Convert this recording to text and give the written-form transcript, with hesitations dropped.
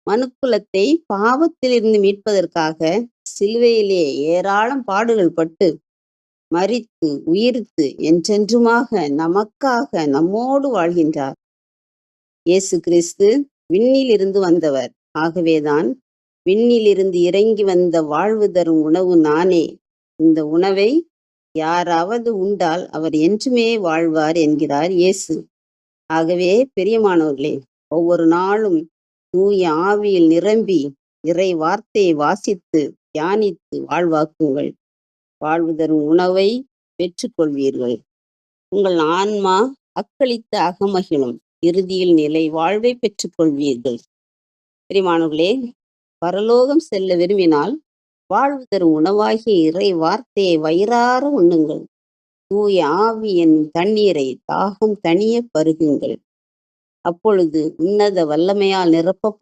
மனுக்குலத்தை பாவத்திலிருந்து மீட்பதற்காக சிலுவையிலே ஏராளம் பாடுகள் பட்டு மரித்து உயிர்த்து என்றென்றுமாக நமக்காக நம்மோடு வாழ்கின்றார். இயேசு கிறிஸ்து விண்ணிலிருந்து வந்தவர். ஆகவேதான் விண்ணிலிருந்து இறங்கி வந்த வாழ்வு தரும் உணவு நானே. இந்த உணவை யாராவது உண்டால் அவர் என்றுமே வாழ்வார் என்கிறார் இயேசு. ஆகவே பிரியமானவர்களே, ஒவ்வொரு நாளும் தூய ஆவியில் நிரம்பி இறை வார்த்தையை வாசித்து தியானித்து வாழ்வாக்குங்கள். வாழ்வு தரும் உணவை பெற்றுக்கொள்வீர்கள். உங்கள் ஆன்மா அக்களித்து அகமகிழும். இறுதியில் நிலை வாழ்வை பெற்றுக்கொள்வீர்கள். பிரியமானவர்களே, பரலோகம் செல்ல விரும்பினால் வாழ்வு தரும் உணவாகிய இறை வார்த்தையை வயிறார உண்ணுங்கள். தூய ஆவியின் தண்ணீரை தாகம் தணிய பருகுங்கள். அப்பொழுது உன்னத வல்லமையால் நிரப்பப்பட்ட